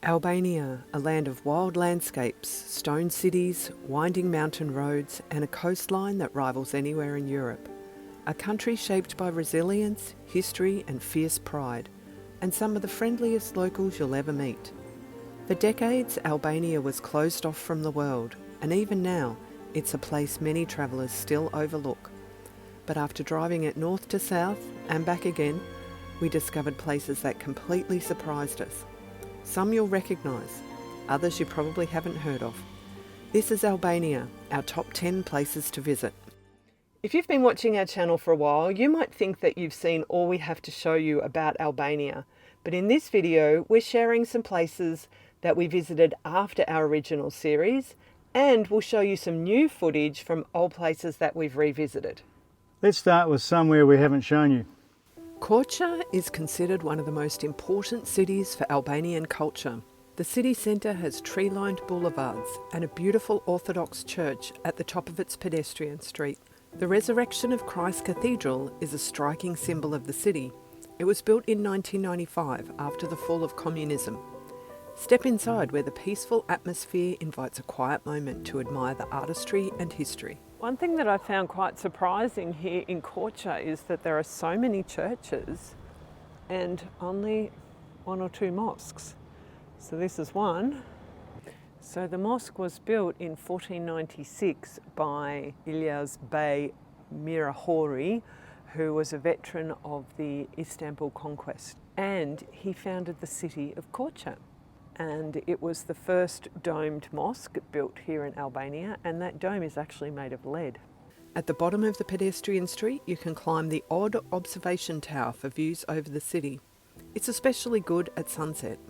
Albania, a land of wild landscapes, stone cities, winding mountain roads and a coastline that rivals anywhere in Europe. A country shaped by resilience, history and fierce pride, and some of the friendliest locals you'll ever meet. For decades, Albania was closed off from the world, and even now, it's a place many travellers still overlook. But after driving it north to south and back again, we discovered places that completely surprised us. Some you'll recognise, others you probably haven't heard of. This is Albania, our top 10 places to visit. If you've been watching our channel for a while, you might think that you've seen all we have to show you about Albania. But in this video, we're sharing some places that we visited after our original series, and we'll show you some new footage from old places that we've revisited. Let's start with somewhere we haven't shown you. Kruj is considered one of the most important cities for Albanian culture. The city centre has tree-lined boulevards and a beautiful Orthodox church at the top of its pedestrian street. The Resurrection of Christ Cathedral is a striking symbol of the city. It was built in 1995 after the fall of communism. Step inside where the peaceful atmosphere invites a quiet moment to admire the artistry and history. One thing that I found quite surprising here in Kruj is that there are so many churches and only one or two mosques. So this is one. So the mosque was built in 1496 by İlyas Bey Mirahori, who was a veteran of the Istanbul conquest, and he founded the city of Kruj. And it was the first domed mosque built here in Albania, and that dome is actually made of lead. At the bottom of the pedestrian street, you can climb the odd observation tower for views over the city. It's especially good at sunset.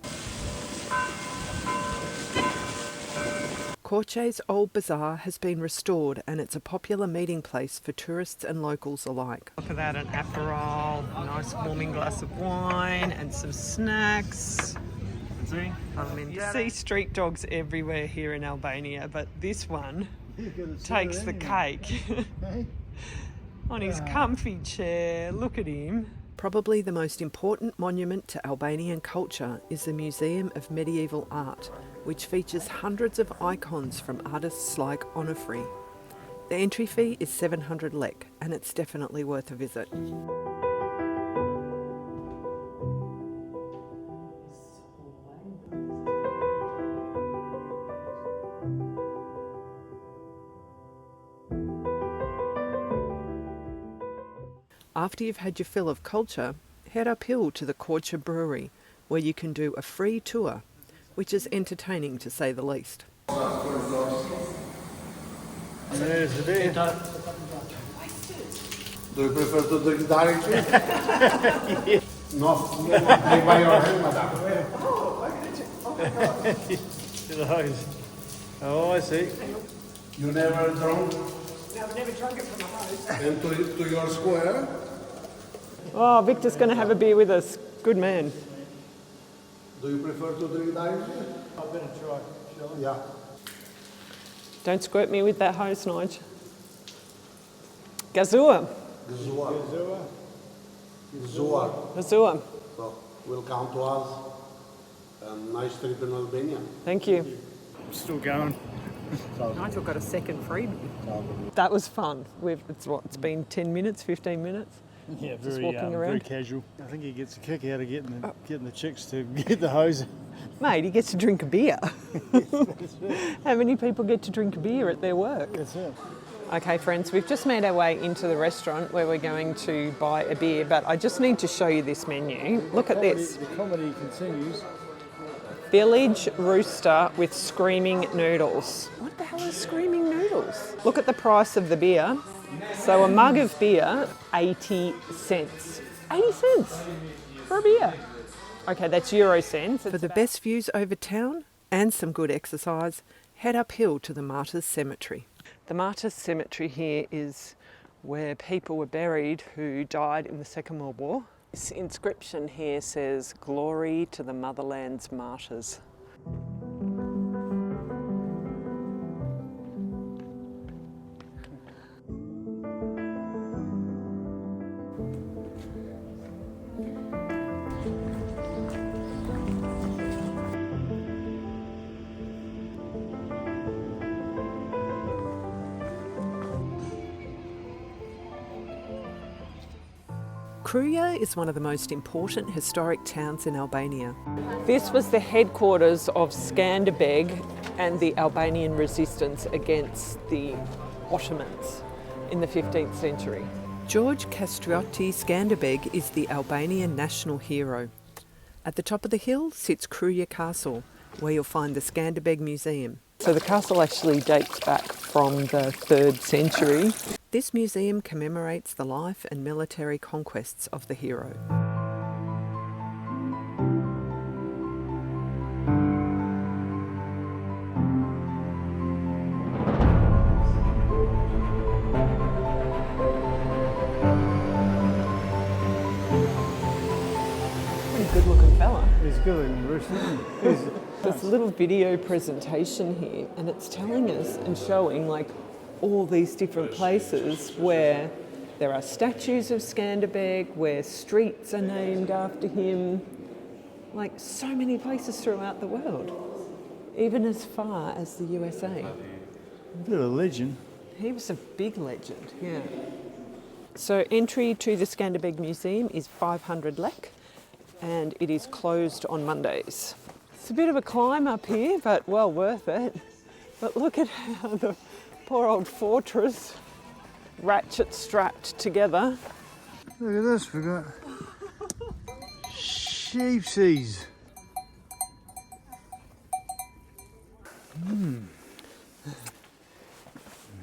Kruj's old bazaar has been restored, and it's a popular meeting place for tourists and locals alike. Look at that, an aperol, a nice warming glass of wine and some snacks. You see street dogs everywhere here in Albania, but this one takes the cake. On his comfy chair, look at him. Probably the most important monument to Albanian culture is the Museum of Medieval Art, which features hundreds of icons from artists like Ohrid. The entry fee is 700 lek, and it's definitely worth a visit. After you've had your fill of culture, head uphill to the Kruj brewery, where you can do a free tour, which is entertaining to say the least. There's the beer. Do you prefer to drink directly? No, drink by your hand, madam. To the hose. Oh, I see. You never drunk? No, I've never drunk it from a hose. And to your square? Oh, Victor's going to have a beer with us. Good man. Do you prefer to drink directly? I better try, shall I? Yeah. Don't squirt me with that hose, Nigel. Gazua. Gjirokaster. Gjirokaster. Gazua. So, welcome to us. And nice trip in Albania. Thank you. I'm still going. Nigel got a second freebie. That was fun. It's been 10 minutes, 15 minutes? Yeah, Just walking around. very casual. I think he gets a kick out of getting the chicks to get the hose. Mate, he gets to drink a beer. How many people get to drink a beer at their work? That's it. Okay, friends, we've just made our way into the restaurant where we're going to buy a beer, but I just need to show you this menu. Look at this. The comedy continues. Village rooster with screaming noodles. What the hell is screaming noodles? Look at the price of the beer. So a mug of beer, 80 cents. 80 cents for a beer. Okay, that's Euro cents. For the best views over town and some good exercise, head uphill to the Martyrs Cemetery. The Martyrs Cemetery here is where people were buried who died in the Second World War. This inscription here says, "Glory to the motherland's martyrs." Kruj is one of the most important historic towns in Albania. This was the headquarters of Skanderbeg and the Albanian resistance against the Ottomans in the 15th century. Gjirokaster is the Albanian national hero. At the top of the hill sits Kruj Castle, where you'll find the Skanderbeg Museum. So the castle actually dates back from the 3rd century. This museum commemorates the life and military conquests of the hero. Pretty good looking fella. He's good looking, Bruce, isn't he? There's a little video presentation here, and it's telling us and showing like all these different places where there are statues of Skanderbeg, where streets are named after him, like so many places throughout the world, even as far as the USA. A bit of a legend. He was a big legend, yeah. So entry to the Skanderbeg Museum is 500 lek, and it is closed on Mondays. It's a bit of a climb up here, but well worth it. But look at how the poor old fortress ratchet strapped together. Look at this, we've got sheepsies.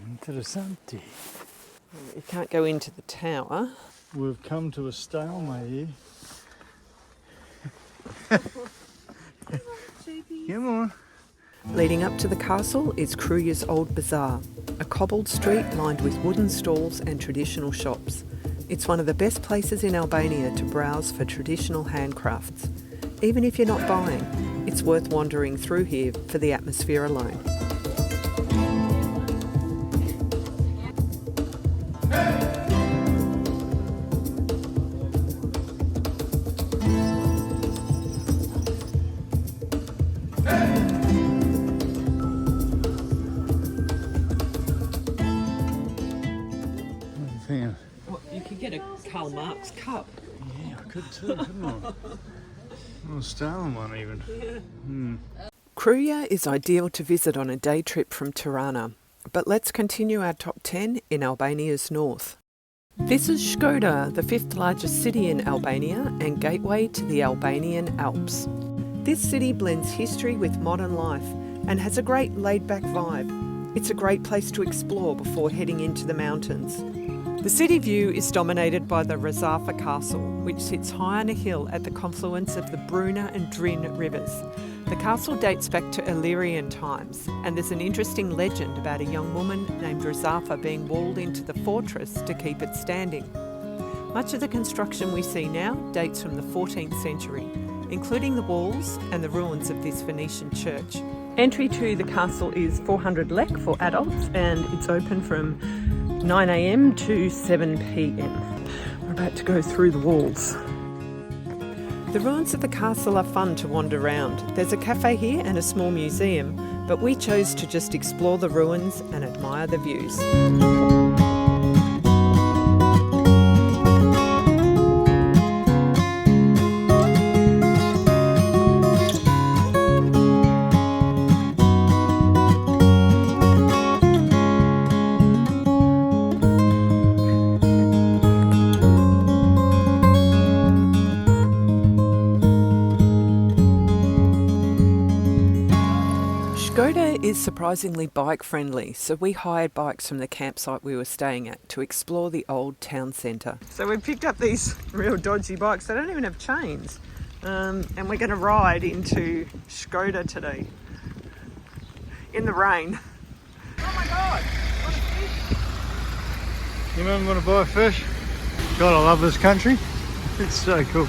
Interessante. You can't go into the tower. We've come to a stalemate here. Come on. Leading up to the castle is Kruj's Old Bazaar, a cobbled street lined with wooden stalls and traditional shops. It's one of the best places in Albania to browse for traditional handcrafts. Even if you're not buying, it's worth wandering through here for the atmosphere alone. Well, you could get a Karl Marx cup. Yeah, I could too, couldn't I? I'll steal one even. Kruj is ideal to visit on a day trip from Tirana, but let's continue our top 10 in Albania's north. This is Shkod, the 5th largest city in Albania and gateway to the Albanian Alps. This city blends history with modern life and has a great laid-back vibe. It's a great place to explore before heading into the mountains. The city view is dominated by the Razafa Castle, which sits high on a hill at the confluence of the Bruna and Drin rivers. The castle dates back to Illyrian times, and there's an interesting legend about a young woman named Razafa being walled into the fortress to keep it standing. Much of the construction we see now dates from the 14th century, including the walls and the ruins of this Venetian church. Entry to the castle is 400 lek for adults, and it's open from 9 a.m. to 7 p.m. We're about to go through the walls. The ruins of the castle are fun to wander around. There's a cafe here and a small museum, but we chose to just explore the ruins and admire the views. Shkod is surprisingly bike friendly, so we hired bikes from the campsite we were staying at to explore the old town centre. So we picked up these real dodgy bikes, they don't even have chains, and we're going to ride into Shkod today, in the rain. Oh my god, what a fish! You remember when I buy fish? God, I love this country. It's so cool.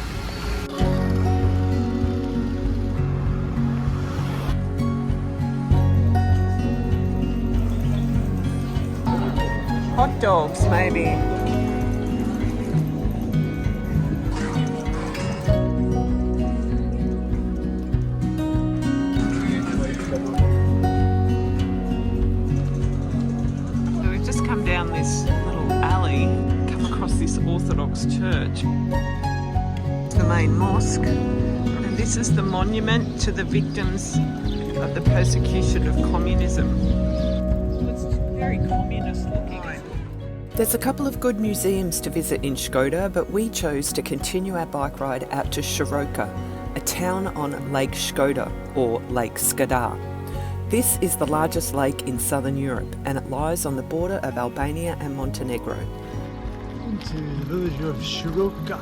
Hot dogs, maybe. So we've just come down this little alley, come across this Orthodox Orthodox church. The main mosque, and this is the monument to the victims of the persecution of communism. It's very communist looking. There's a couple of good museums to visit in Shkod, but we chose to continue our bike ride out to Gjirokaster, a town on Lake Shkod, or Lake Skadar. This is the largest lake in southern Europe, and it lies on the border of Albania and Montenegro. Into the village of Gjirokaster.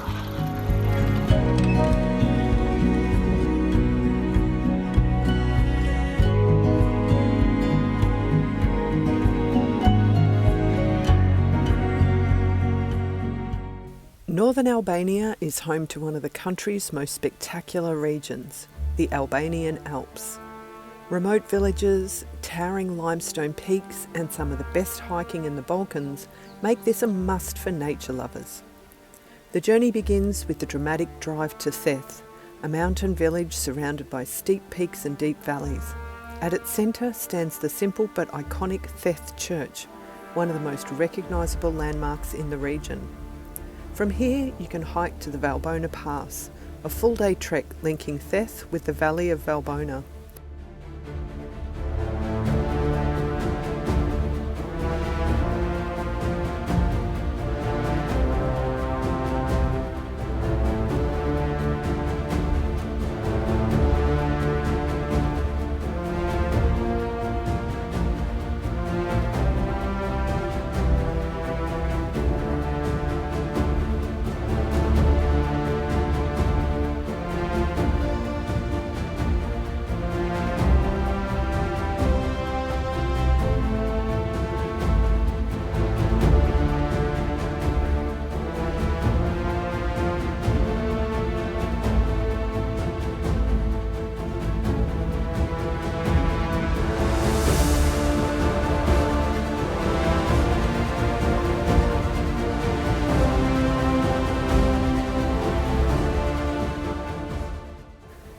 Northern Albania is home to one of the country's most spectacular regions, the Albanian Alps. Remote villages, towering limestone peaks, and some of the best hiking in the Balkans make this a must for nature lovers. The journey begins with the dramatic drive to Theth, a mountain village surrounded by steep peaks and deep valleys. At its centre stands the simple but iconic Theth Church, one of the most recognisable landmarks in the region. From here you can hike to the Valbona Pass, a full-day trek linking Theth with the valley of Valbona.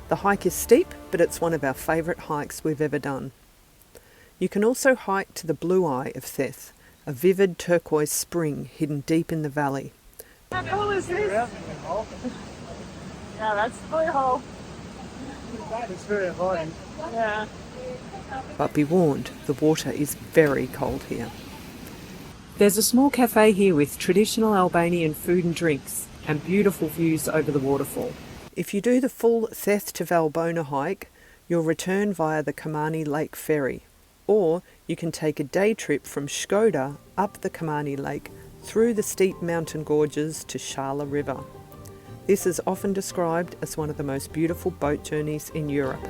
The hike is steep, but it's one of our favourite hikes we've ever done. You can also hike to the Blue Eye of Theth, a vivid turquoise spring hidden deep in the valley. How cool is this? Yeah, that's really cool. It's very inviting. Yeah. But be warned, the water is very cold here. There's a small cafe here with traditional Albanian food and drinks and beautiful views over the waterfall. If you do the full Theth to Valbona hike, you'll return via the Kamani Lake ferry, or you can take a day trip from Shkod up the Kamani Lake through the steep mountain gorges to Shala River. This is often described as one of the most beautiful boat journeys in Europe.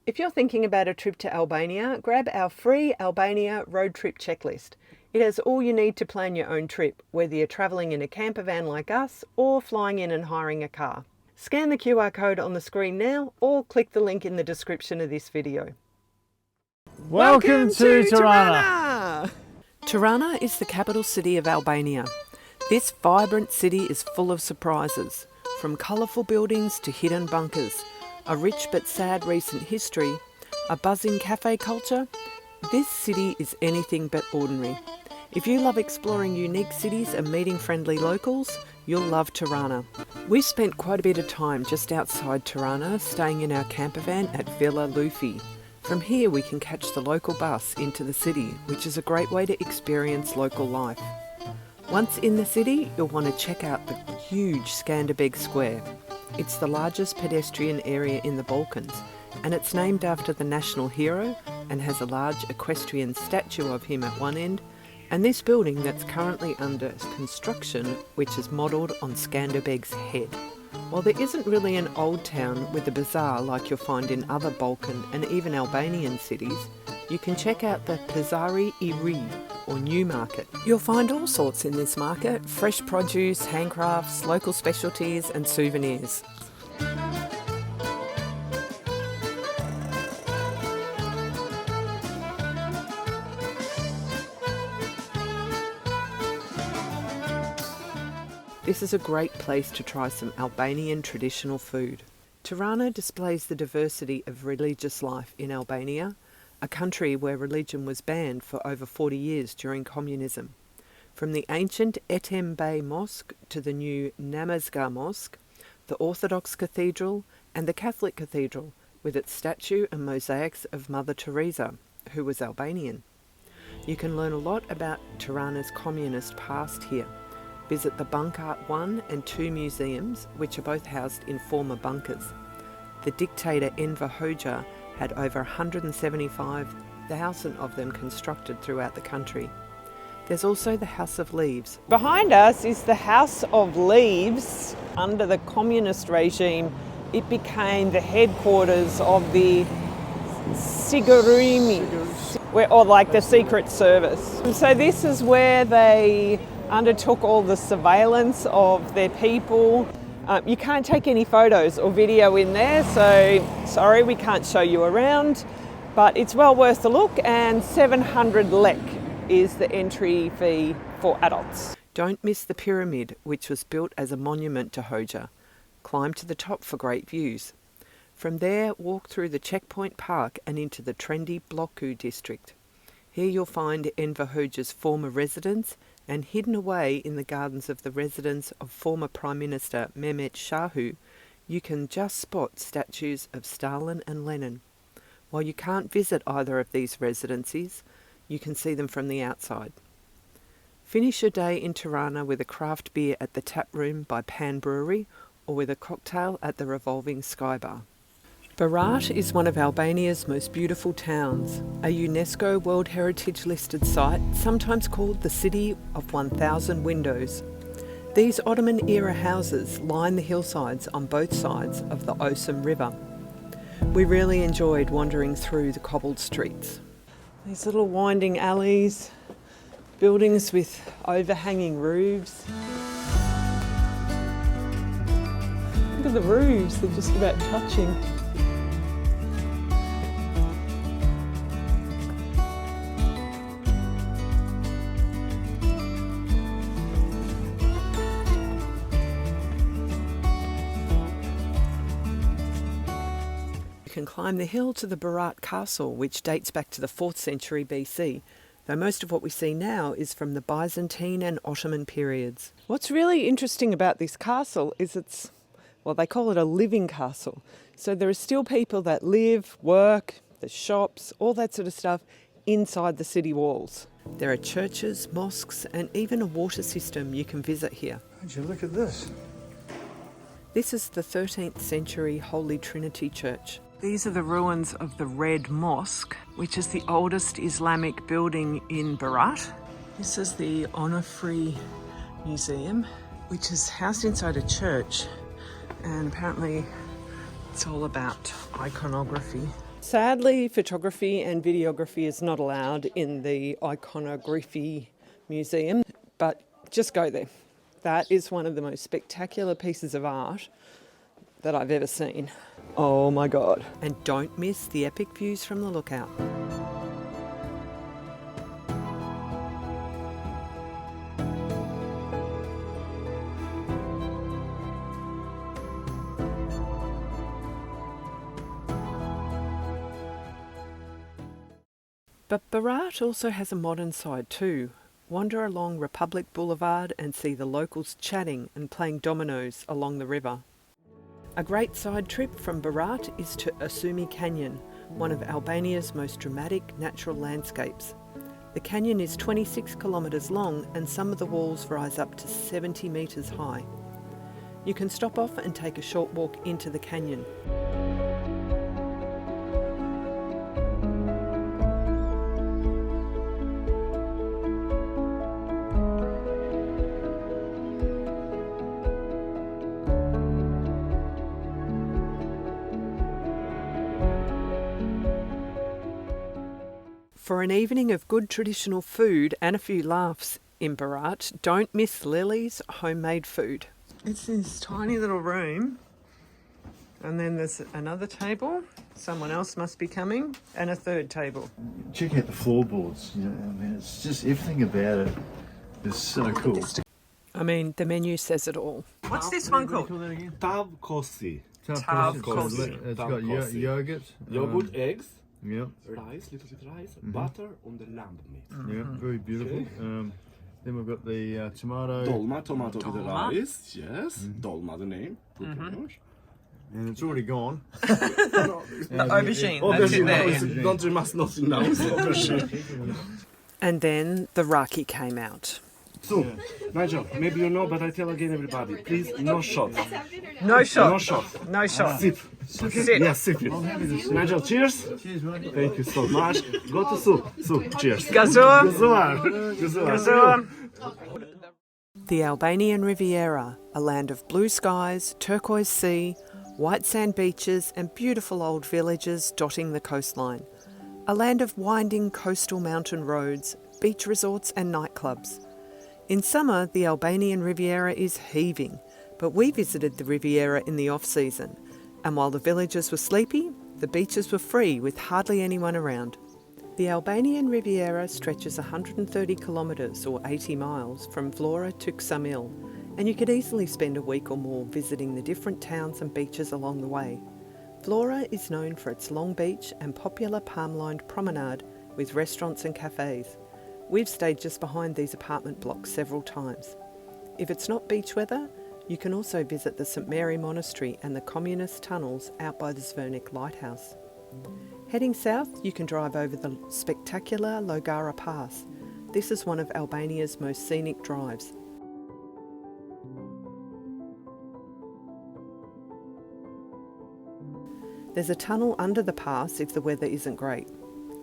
If you're thinking about a trip to Albania, grab our free Albania road trip checklist. It has all you need to plan your own trip, whether you're travelling in a camper van like us or flying in and hiring a car. Scan the QR code on the screen now or click the link in the description of this video. Welcome to Tirana! Tirana is the capital city of Albania. This vibrant city is full of surprises, from colourful buildings to hidden bunkers, a rich but sad recent history, a buzzing cafe culture. This city is anything but ordinary. If you love exploring unique cities and meeting friendly locals, you'll love Tirana. We spent quite a bit of time just outside Tirana, staying in our camper van at Villa Lufi. From here we can catch the local bus into the city, which is a great way to experience local life. Once in the city, you'll want to check out the huge Skanderbeg Square. It's the largest pedestrian area in the Balkans, and it's named after the national hero and has a large equestrian statue of him at one end, and this building that's currently under construction, which is modelled on Skanderbeg's head. While there isn't really an old town with a bazaar like you'll find in other Balkan and even Albanian cities, you can check out the Pazari I Ri, or New Market. You'll find all sorts in this market: fresh produce, handcrafts, local specialties and souvenirs. This is a great place to try some Albanian traditional food. Tirana displays the diversity of religious life in Albania, a country where religion was banned for over 40 years during communism. From the ancient Etem Bey Mosque to the new Namazga Mosque, the Orthodox Cathedral and the Catholic Cathedral, with its statue and mosaics of Mother Teresa, who was Albanian. You can learn a lot about Tirana's communist past here. Visit the Bunk Art 1 and 2 museums, which are both housed in former bunkers. The dictator Enver Hoxha had over 175,000 of them constructed throughout the country. There's also the House of Leaves. Behind us is the House of Leaves. Under the communist regime, it became the headquarters of the Sigurimi, or like the Secret Service. And so this is where they undertook all the surveillance of their people. You can't take any photos or video in there, so sorry, we can't show you around, but it's well worth a look, and 700 lek is the entry fee for adults. Don't miss the pyramid, which was built as a monument to Hoxha. Climb to the top for great views. From there, walk through the Checkpoint Park and into the trendy Bloku district. Here you'll find Enver Hoxha's former residence, and hidden away in the gardens of the residence of former Prime Minister Mehmet Shahu, you can just spot statues of Stalin and Lenin. While you can't visit either of these residences, you can see them from the outside. Finish your day in Tirana with a craft beer at the Tap Room by Pan Brewery, or with a cocktail at the Revolving Sky Bar. Berat is one of Albania's most beautiful towns, a UNESCO World Heritage listed site, sometimes called the City of 1,000 Windows. These Ottoman-era houses line the hillsides on both sides of the Osum River. We really enjoyed wandering through the cobbled streets. These little winding alleys, buildings with overhanging roofs. Look at the roofs, they're just about touching. You can climb the hill to the Berat Castle, which dates back to the 4th century BC, though most of what we see now is from the Byzantine and Ottoman periods. What's really interesting about this castle is they call it a living castle. So there are still people that live, work, the shops, all that sort of stuff inside the city walls. There are churches, mosques, and even a water system you can visit here. Would you look at this? This is the 13th century Holy Trinity Church. These are the ruins of the Red Mosque, which is the oldest Islamic building in Berat. This is the Onufri Museum, which is housed inside a church, and apparently it's all about iconography. Sadly, photography and videography is not allowed in the Iconography Museum, but just go there. That is one of the most spectacular pieces of art that I've ever seen. Oh my God. And don't miss the epic views from the lookout. But Berat also has a modern side too. Wander along Republic Boulevard and see the locals chatting and playing dominoes along the river. A great side trip from Berat is to Asumi Canyon, one of Albania's most dramatic natural landscapes. The canyon is 26 kilometres long and some of the walls rise up to 70 metres high. You can stop off and take a short walk into the canyon. For an evening of good traditional food and a few laughs in Berat, don't miss Lily's homemade food. It's this tiny little room, and then there's another table, someone else must be coming, and a third table. Check out the floorboards, I mean, it's just everything about it is so cool. I mean, the menu says it all. What's this one called? Tavkosi. Tavkosi. It's got yogurt. Yogurt, eggs, Yep. rice, little bit rice, butter, and the lamb meat. Yeah, very beautiful. Then we've got the tomato. Dolma, tomato with the rice. Yes. Dolma, the name. Good pronunciation. And it's already gone. Aubergine. Don't you must not know. Aubergine. And then the raki came out. So, Nigel, maybe you know, but I tell again everybody, please, no shot. No shot. No shot. No shot. Sip. Sip. Yes, sip it. Nigel, cheers. Cheers, mate. Thank you so much. Go to Sue. Sue, cheers. Gazur. Gazur. The Albanian Riviera, a land of blue skies, turquoise sea, white sand beaches and beautiful old villages dotting the coastline. A land of winding coastal mountain roads, beach resorts and nightclubs. In summer, the Albanian Riviera is heaving, but we visited the Riviera in the off-season, and while the villages were sleepy, the beaches were free with hardly anyone around. The Albanian Riviera stretches 130 kilometres or 80 miles from Vlora to Kruj&auml, and you could easily spend a week or more visiting the different towns and beaches along the way. Vlora is known for its long beach and popular palm-lined promenade with restaurants and cafes. We've stayed just behind these apartment blocks several times. If it's not beach weather, you can also visit the St Mary Monastery and the communist tunnels out by the Zvernik Lighthouse. Heading south, you can drive over the spectacular Logara Pass. This is one of Albania's most scenic drives. There's a tunnel under the pass if the weather isn't great.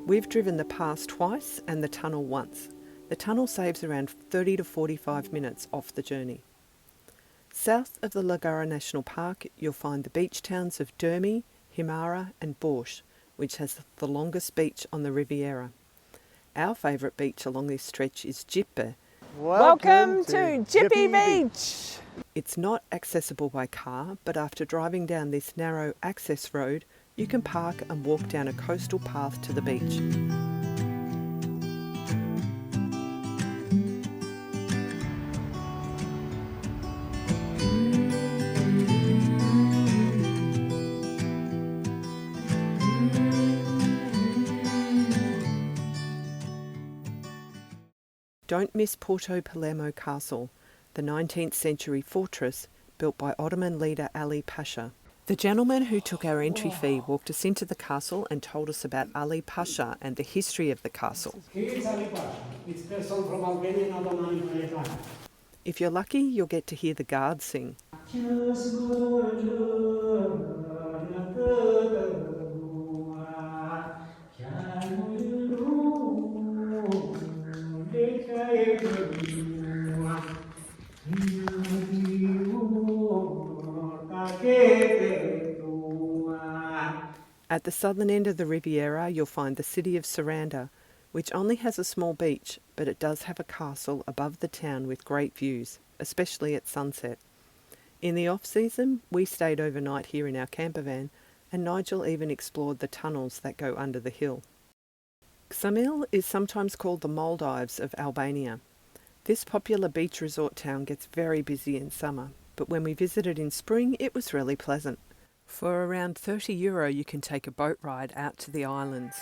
We've driven the pass twice and the tunnel once. The tunnel saves around 30 to 45 minutes off the journey. South of the Logara National Park, you'll find the beach towns of Dermi, Himara and Borsh, which has the longest beach on the Riviera. Our favourite beach along this stretch is Gjipe. Welcome to Gjipe Beach. It's not accessible by car, but after driving down this narrow access road, you can park and walk down a coastal path to the beach. Don't miss Porto Palermo Castle, the 19th century fortress built by Ottoman leader Ali Pasha. The gentleman who took our entry fee walked us into the castle and told us about Ali Pasha and the history of the castle. Here is Ali Pasha. It's person from Albanian Alps. If you're lucky, you'll get to hear the guards sing. At the southern end of the Riviera, you'll find the city of Saranda, which only has a small beach, but it does have a castle above the town with great views, especially at sunset. In the off-season, we stayed overnight here in our camper van, and Nigel even explored the tunnels that go under the hill. Kruj&auml is sometimes called the Maldives of Albania. This popular beach resort town gets very busy in summer, but when we visited in spring, it was really pleasant. For around €30, you can take a boat ride out to the islands.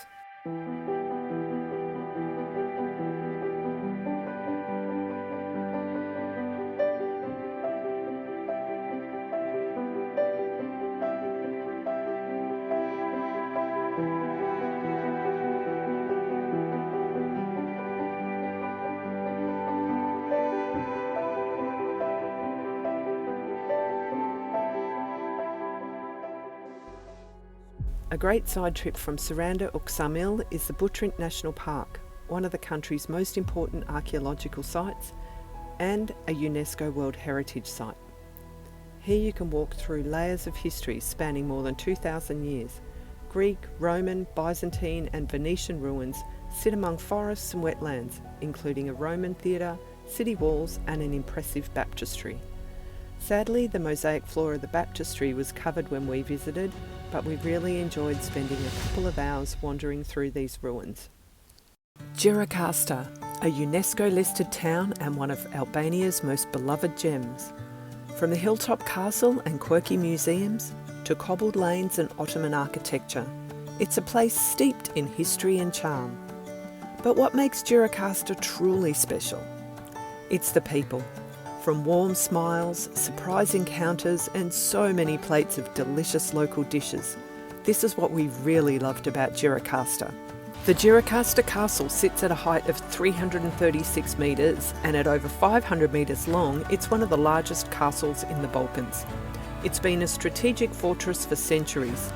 A great side trip from Saranda or Kruj&auml is the Butrint National Park, one of the country's most important archaeological sites and a UNESCO World Heritage Site. Here you can walk through layers of history spanning more than 2,000 years. Greek, Roman, Byzantine and Venetian ruins sit among forests and wetlands, including a Roman theatre, city walls and an impressive baptistry. Sadly, the mosaic floor of the baptistry was covered when we visited, but we really enjoyed spending a couple of hours wandering through these ruins. Gjirokasta a UNESCO-listed town and one of Albania's most beloved gems. From the hilltop castle and quirky museums to cobbled lanes and Ottoman architecture, it's a place steeped in history and charm. But what makes Gjirokasta truly special? It's the people. From warm smiles, surprise encounters, and so many plates of delicious local dishes, this is what we really loved about Gjirokasta. The Gjirokasta castle sits at a height of 336 metres, and at over 500 metres long, it's one of the largest castles in the Balkans. It's been a strategic fortress for centuries.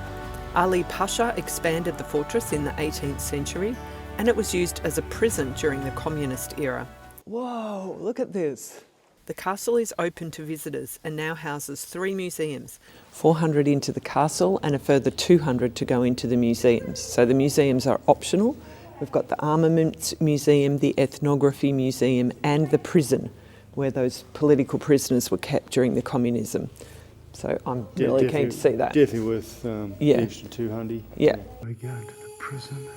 Ali Pasha expanded the fortress in the 18th century, and it was used as a prison during the communist era. Whoa, look at this. The castle is open to visitors and now houses 3 museums, 400 into the castle and a further 200 to go into the museums. So the museums are optional. We've got the Armaments Museum, the Ethnography Museum and the prison where those political prisoners were kept during the communism. So I'm really keen to see that. Definitely worth the extra 200. Yeah. We go to the prison.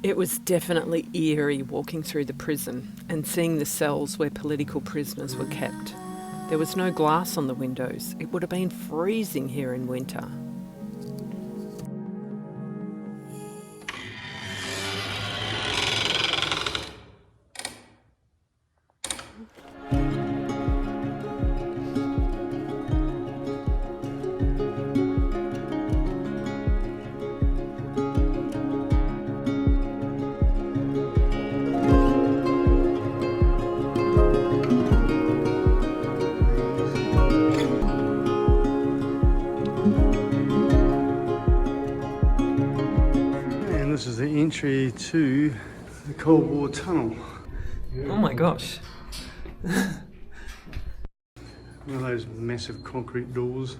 It was definitely eerie walking through the prison and seeing the cells where political prisoners were kept. There was no glass on the windows. It would have been freezing here in winter. This is the entry to the Cold War Tunnel. Oh my gosh. One of those massive concrete doors.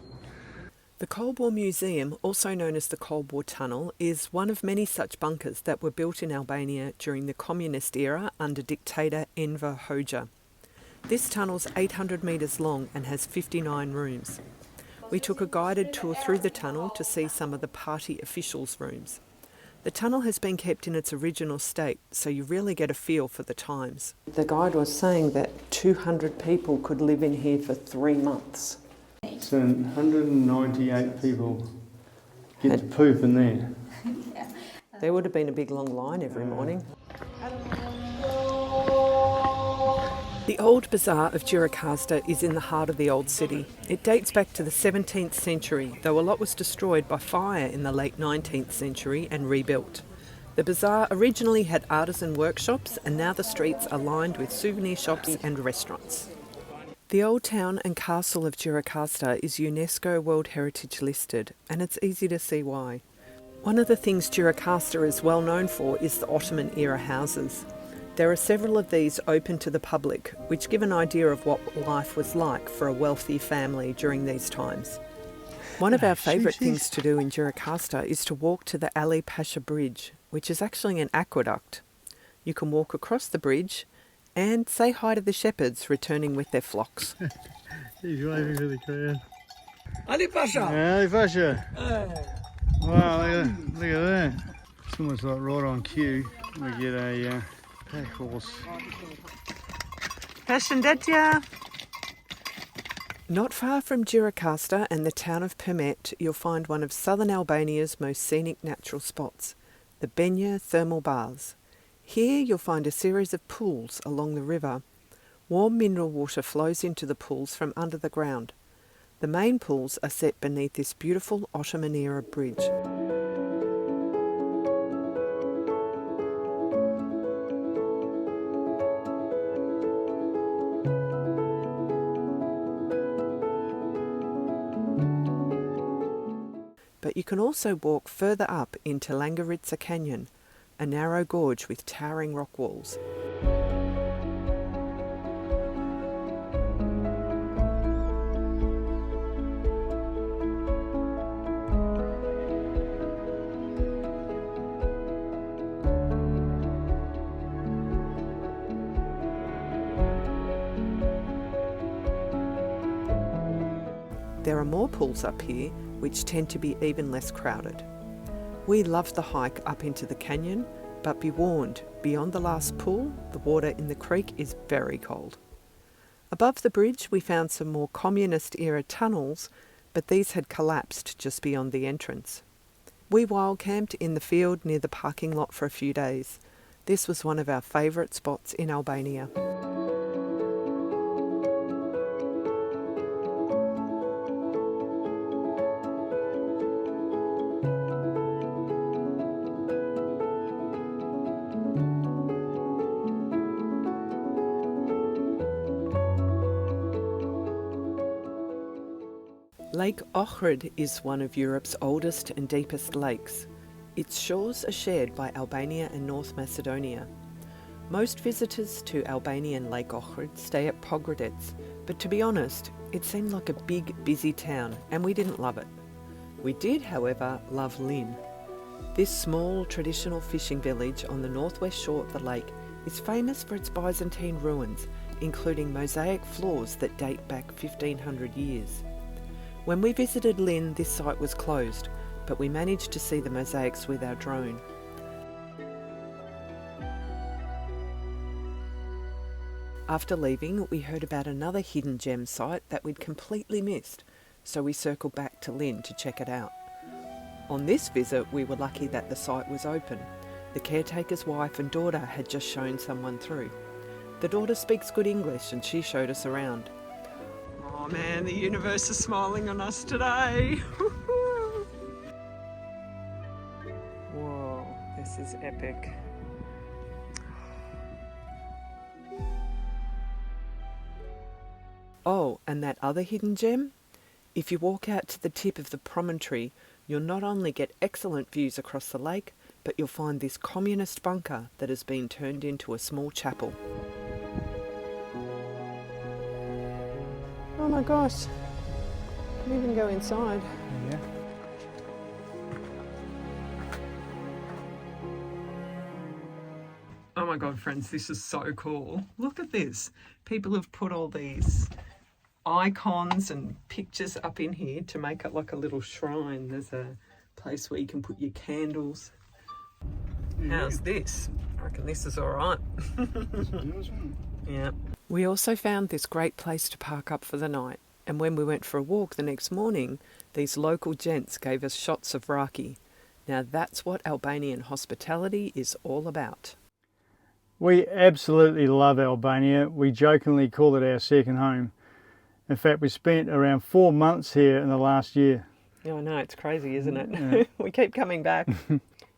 The Cold War Museum, also known as the Cold War Tunnel, is one of many such bunkers that were built in Albania during the communist era under dictator Enver Hoxha. This tunnel's 800 metres long and has 59 rooms. We took a guided tour through the tunnel to see some of the party officials' rooms. The tunnel has been kept in its original state, so you really get a feel for the times. The guide was saying that 200 people could live in here for 3 months. So 198 people get to poop in there. There would have been a big long line every morning. The old bazaar of Gjirokasta is in the heart of the old city. It dates back to the 17th century, though a lot was destroyed by fire in the late 19th century and rebuilt. The bazaar originally had artisan workshops, and now the streets are lined with souvenir shops and restaurants. The old town and castle of Gjirokasta is UNESCO World Heritage listed, and it's easy to see why. One of the things Gjirokasta is well known for is the Ottoman era houses. There are several of these open to the public, which give an idea of what life was like for a wealthy family during these times. One of our favourite things to do in Gjirokasta is to walk to the Ali Pasha Bridge, which is actually an aqueduct. You can walk across the bridge and say hi to the shepherds returning with their flocks. He's waving to the crowd. Ali Pasha! Ali Pasha! Wow, look at that. It's almost like right on cue. We get a pack horse. Not far from Gjirokasta and the town of Berat, you'll find one of southern Albania's most scenic natural spots, the Benya Thermal Baths. Here you'll find a series of pools along the river. Warm mineral water flows into the pools from under the ground. The main pools are set beneath this beautiful Ottoman-era bridge. But you can also walk further up into Langaritsa Canyon, a narrow gorge with towering rock walls. There are more pools up here, which tend to be even less crowded. We loved the hike up into the canyon, But be warned, beyond the last pool, the water in the creek is very cold. Above the bridge we found some more communist-era tunnels, but these had collapsed just beyond the entrance. We wild camped in the field near the parking lot for a few days. This was one of our favourite spots in Albania. Lake Ohrid is one of Europe's oldest and deepest lakes. Its shores are shared by Albania and North Macedonia. Most visitors to Albanian Lake Ohrid stay at Pogradec, but to be honest, it seemed like a big, busy town and we didn't love it. We did, however, love Lin. This small, traditional fishing village on the northwest shore of the lake is famous for its Byzantine ruins, including mosaic floors that date back 1500 years. When we visited Lin, this site was closed, but we managed to see the mosaics with our drone. After leaving, we heard about another hidden gem site that we'd completely missed, so we circled back to Lin to check it out. On this visit, we were lucky that the site was open. The caretaker's wife and daughter had just shown someone through. The daughter speaks good English and she showed us around. Oh man, the universe is smiling on us today. Whoa, this is epic. Oh, and that other hidden gem? If you walk out to the tip of the promontory, you'll not only get excellent views across the lake, but you'll find this communist bunker that has been turned into a small chapel. Oh my gosh, can even go inside. Yeah. Oh my god, friends, this is so cool. Look at this. People have put all these icons and pictures up in here to make it like a little shrine. There's a place where you can put your candles. How's this? I reckon this is all right. Yeah. We also found this great place to park up for the night, and when we went for a walk the next morning, these local gents gave us shots of raki. Now that's what Albanian hospitality is all about. We absolutely love Albania. We jokingly call it our second home. In fact, we spent around 4 months here in the last year. Yeah, I know, it's crazy, isn't it? Yeah. We keep coming back.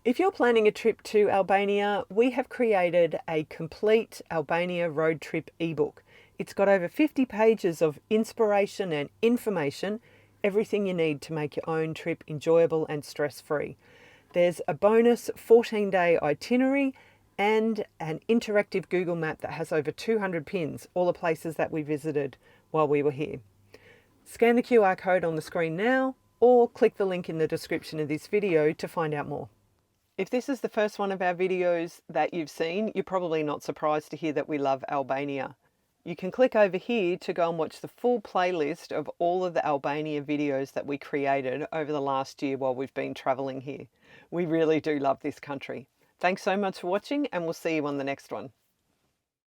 If you're planning a trip to Albania, we have created a complete Albania road trip ebook. It's got over 50 pages of inspiration and information, everything you need to make your own trip enjoyable and stress-free. There's a bonus 14-day itinerary and an interactive Google map that has over 200 pins, all the places that we visited while we were here. Scan the QR code on the screen now, or click the link in the description of this video to find out more. If this is the first one of our videos that you've seen, you're probably not surprised to hear that we love Albania. You can click over here to go and watch the full playlist of all of the Albania videos that we created over the last year while we've been travelling here. We really do love this country. Thanks so much for watching, and we'll see you on the next one.